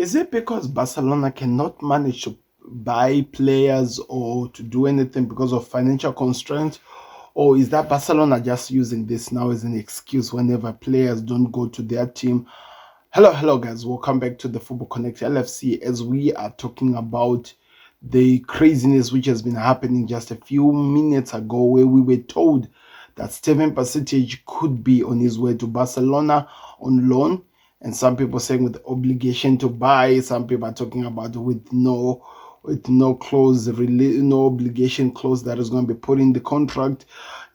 Is it because Barcelona cannot manage to buy players or to do anything because of financial constraints? Or is that Barcelona just using this now as an excuse whenever players don't go to their team? Hello, guys. Welcome back to the Football Connect LFC as we are talking about the craziness which has been happening just a few minutes ago, where we were told that Stefan Bajcetić could be on his way to Barcelona on loan, and some people saying with the obligation to buy. Some people are talking about with no clause, really no obligation clause that is going to be put in the contract,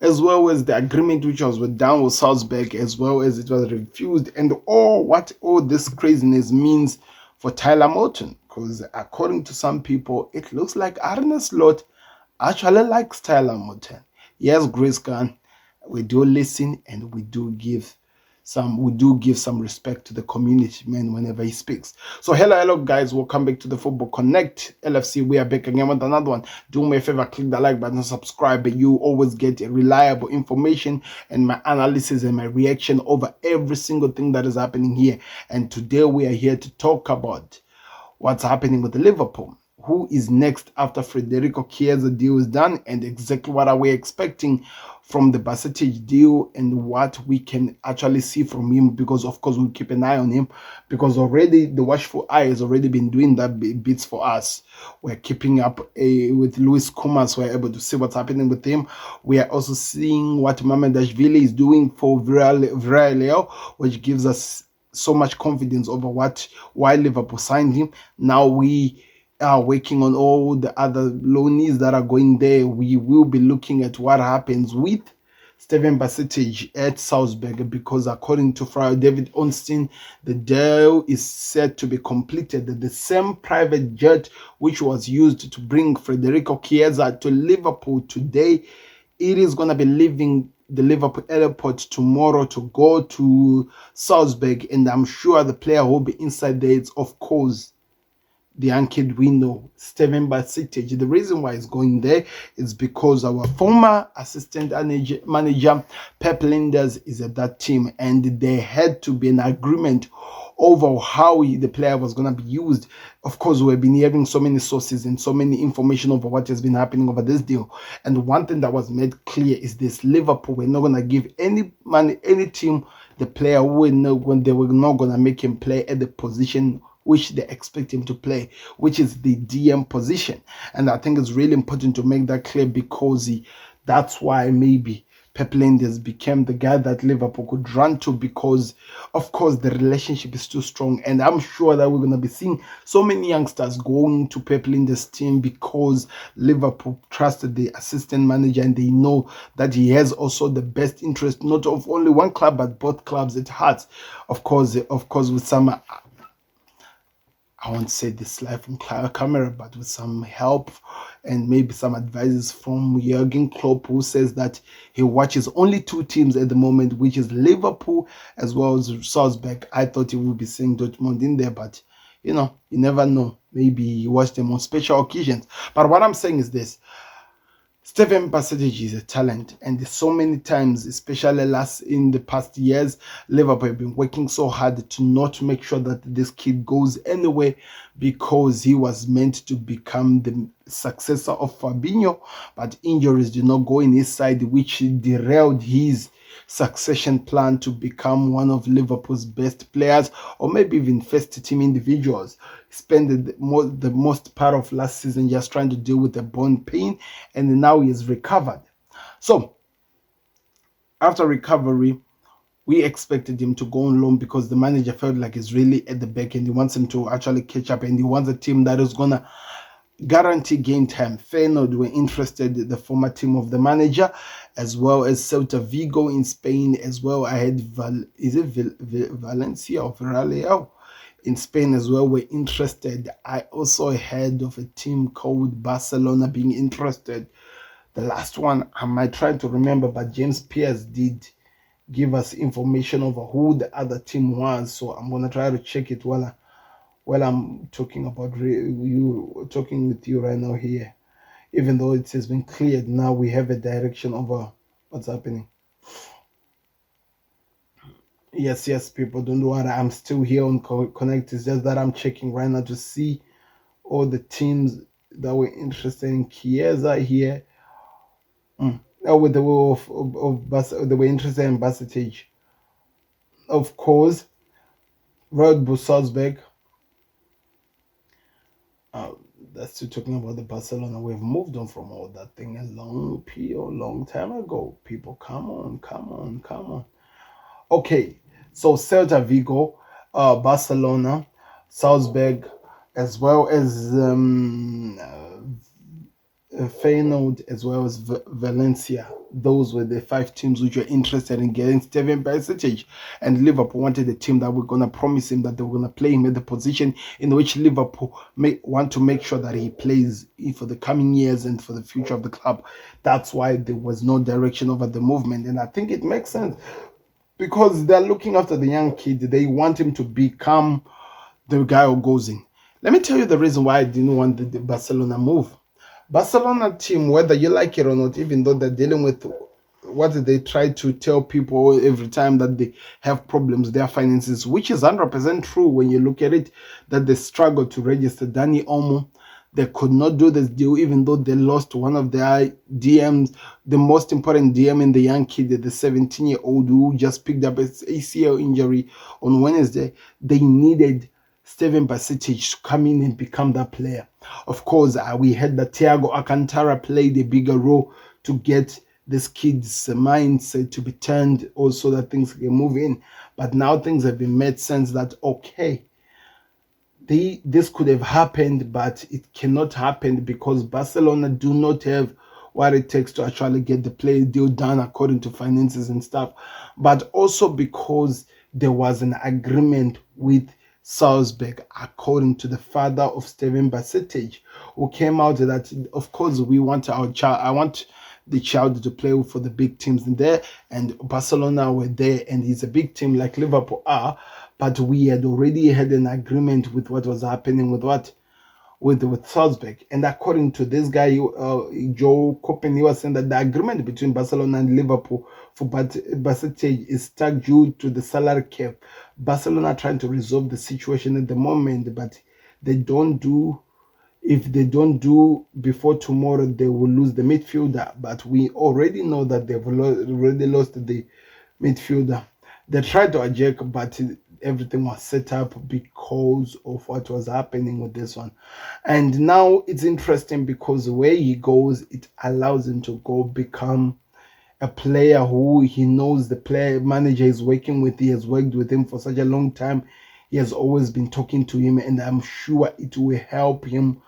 as well as the agreement which was done with Salzburg, as well as it was refused, and what all this craziness means for Tyler Morton. Because according to some people, it looks like Arne Slot actually likes Tyler Morton. Yes, Grace Gunn, we do listen and we do give some respect to the community man whenever he speaks. So hello guys, welcome back to the Football Connect LFC. We are back again with another one. Do me a favor, click the like button, subscribe. You always get reliable information and my analysis and my reaction over every single thing that is happening here. And today we are here to talk about what's happening with Liverpool. Who is next after Federico Chiesa deal is done, and exactly what are we expecting from the Bajcetić deal and what we can actually see from him, because of course we'll keep an eye on him, because already the watchful eye has already been doing that bits for us. We're keeping up with Luis Kumas. We're able to see what's happening with him. We are also seeing what Mamardashvili is doing for Villarreal, which gives us so much confidence over why Liverpool signed him. Now we are working on all the other loanees that are going there. We will be looking at what happens with Stefan Bajcetić at Salzburg, because according to Friar David Ornstein, the deal is set to be completed. The same private jet which was used to bring Federico Chiesa to Liverpool today, it is going to be leaving the Liverpool airport tomorrow to go to Salzburg, and I'm sure the player will be inside there. It's of course the young kid we know, Stefan Bajcetić. The reason why he's going there is because our former assistant manager Pep Linders is at that team, and there had to be an agreement over how the player was going to be used. Of course, we've been hearing so many sources and so many information over what has been happening over this deal. And one thing that was made clear is this: Liverpool were not going to give any money, any team, the player when they were not going to make him play at the position which they expect him to play, which is the DM position. And I think it's really important to make that clear, because that's why maybe Pep Linders became the guy that Liverpool could run to, because of course the relationship is too strong. And I'm sure that we're going to be seeing so many youngsters going to Pep Linders' team, because Liverpool trusted the assistant manager and they know that he has also the best interest, not of only one club but both clubs at heart. Of course with some, I won't say this live from camera, but with some help and maybe some advices from Jurgen Klopp, who says that he watches only two teams at the moment, which is Liverpool as well as Salzburg. I thought he would be seeing Dortmund in there, but you never know. Maybe you watch them on special occasions. But what I'm saying is this: Stefan Bajcetić is a talent, and so many times, especially in the past years, Liverpool have been working so hard to not make sure that this kid goes anywhere, because he was meant to become the successor of Fabinho, but injuries did not go in his side, which derailed his succession plan to become one of Liverpool's best players, or maybe even first team individuals. Spent the most part of last season just trying to deal with the bone pain, and now he has recovered. So after recovery, we expected him to go on loan, because the manager felt like he's really at the back and he wants him to actually catch up, and he wants a team that is gonna guarantee game time. Feyenoord were interested, the former team of the manager, as well as Celta Vigo in Spain, as well. I had Valencia or Villarreal in Spain as well were interested. I also heard of a team called Barcelona being interested. The last one I might try to remember, but James Pierce did give us information over who the other team was, so I'm gonna try to check it while I'm talking with you right now here. Even though it has been cleared, now we have a direction over what's happening. Yes, people, don't worry. I'm still here on Connect. It's just that I'm checking right now to see all the teams that were interested in Chiesa here. Oh, with the will they were interested in Bajcetić. Of course, RB Salzburg. Uh, that's still talking about the Barcelona. We've moved on from all that thing a long time ago. People, come on. Okay, so Celta Vigo, Barcelona, Salzburg, as well as Feyenoord, as well as Valencia. Those were the 5 teams which were interested in getting Stefan Bajcetić, and Liverpool wanted a team that were going to promise him that they were going to play him at the position in which Liverpool want to make sure that he plays for the coming years and for the future of the club. That's why there was no direction over the movement, and I think it makes sense because they're looking after the young kid. They want him to become the guy who goes in. Let me tell you the reason why I didn't want the Barcelona move. Barcelona team, whether you like it or not, even though they're dealing with what they try to tell people every time that they have problems, their finances, which is 100% true when you look at it, that they struggle to register Dani Olmo. They could not do this deal, even though they lost one of their DMs, the most important DM in the young kid, the 17-year-old who just picked up his ACL injury on Wednesday. They needed Stefan Bajcetić to come in and become that player. Of course, we heard that Thiago Alcantara played a bigger role to get this kid's mindset to be turned also that things can move in. But now things have been made sense that, okay, this could have happened, but it cannot happen because Barcelona do not have what it takes to actually get the play deal done according to finances and stuff. But also because there was an agreement with Salzburg, according to the father of Stefan Bajcetić, who came out that, of course, we want our child. I want the child to play for the big teams in there, and Barcelona were there, and he's a big team like Liverpool are. But we had already had an agreement with what was happening with Salzburg. And according to this guy, Joe Coppen, he was saying that the agreement between Barcelona and Liverpool for Bajcetić is stuck due to the salary cap. Barcelona trying to resolve the situation at the moment, but if they don't do before tomorrow, they will lose the midfielder. But we already know that they've already lost the midfielder. They tried to eject, but everything was set up because of what was happening with this one. And now it's interesting because where he goes, it allows him to go become a player who he knows the player manager is working with. He has worked with him for such a long time. He has always been talking to him, and I'm sure it will help him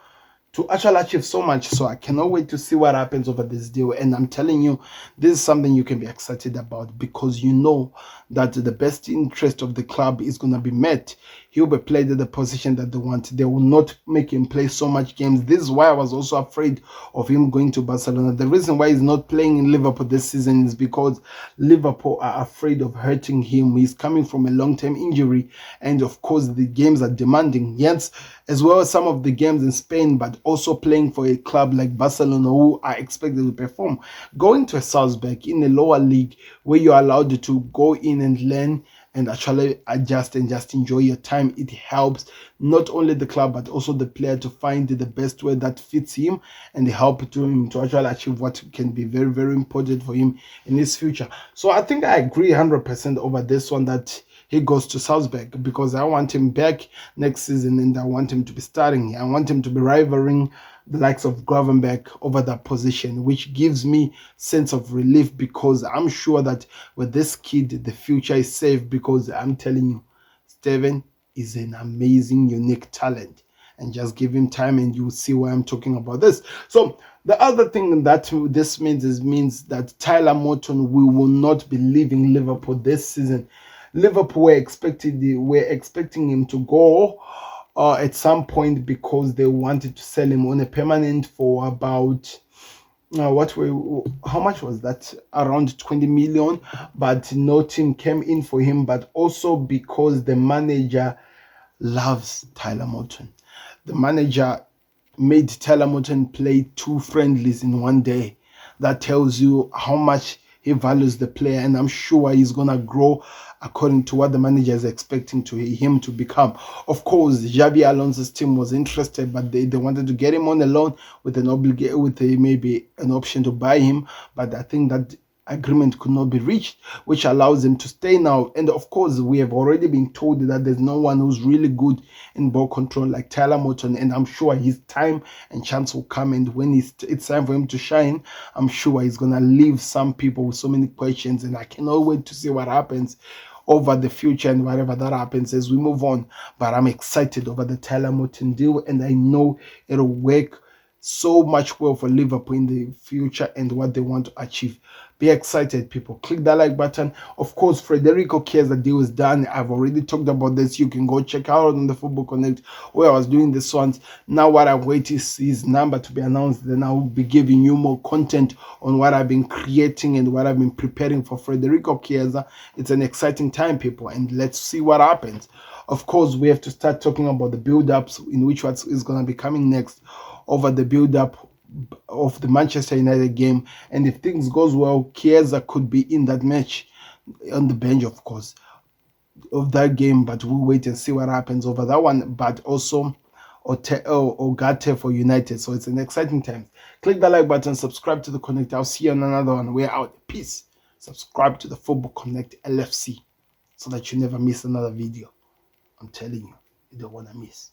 to actually achieve so much. So I cannot wait to see what happens over this deal. And I'm telling you, this is something you can be excited about because you know that the best interest of the club is going to be met. He'll be played at the position that they want. They will not make him play so much games. This is why I was also afraid of him going to Barcelona. The reason why he's not playing in Liverpool this season is because Liverpool are afraid of hurting him. He's coming from a long-term injury, and of course the games are demanding. Yes, as well as some of the games in Spain, but also playing for a club like Barcelona who are expected to perform. Going to a Salzburg in a lower league where you're allowed to go in and learn and actually adjust and just enjoy your time, it helps not only the club but also the player to find the best way that fits him and help him to actually achieve what can be very, very important for him in his future. So I think I agree 100% over this one that he goes to Salzburg because I want him back next season and I want him to be starting. I want him to be rivaling the likes of Gravenberch over that position, which gives me sense of relief because I'm sure that with this kid, the future is safe because I'm telling you, Steven is an amazing, unique talent. And just give him time and you'll see why I'm talking about this. So the other thing that this means that Tyler Morton will not be leaving Liverpool this season. Liverpool were expecting him to go at some point because they wanted to sell him on a permanent for about how much was that? Around 20 million, but no team came in for him. But also because the manager loves Tyler Morton. The manager made Tyler Morton play 2 friendlies in one day. That tells you how much he values the player, and I'm sure he's gonna grow according to what the manager is expecting him to become. Of course, Xabi Alonso's team was interested, but they wanted to get him on a loan with maybe an option to buy him. But I think that agreement could not be reached, which allows him to stay now. And of course, we have already been told that there's no one who's really good in ball control like Tyler Morton, and I'm sure his time and chance will come. And when it's time for him to shine, I'm sure he's gonna leave some people with so many questions, and I cannot wait to see what happens over the future and whatever that happens as we move on. But I'm excited over the Tyler Morton deal, and I know it'll work so much well for Liverpool in the future and what they want to achieve. Be excited, people. Click that like button. Of course, Federico Chiesa deal is done. I've already talked about this. You can go check out on the Football Connect where I was doing this ones. Now what I wait is his number to be announced. Then I will be giving you more content on what I've been creating and what I've been preparing for Federico Chiesa. It's an exciting time, people, and let's see what happens. Of course, we have to start talking about the build-ups in which what is going to be coming next over the build-up of the Manchester United game. And if things goes well, Chiesa could be in that match on the bench, of course, of that game. But we'll wait and see what happens over that one. But also Ogate for United. So it's an exciting time. Click the like button, subscribe to the Connect. I'll see you on another one. We're out. Peace. Subscribe to the Football Connect LFC so that you never miss another video. I'm telling you, you don't want to miss.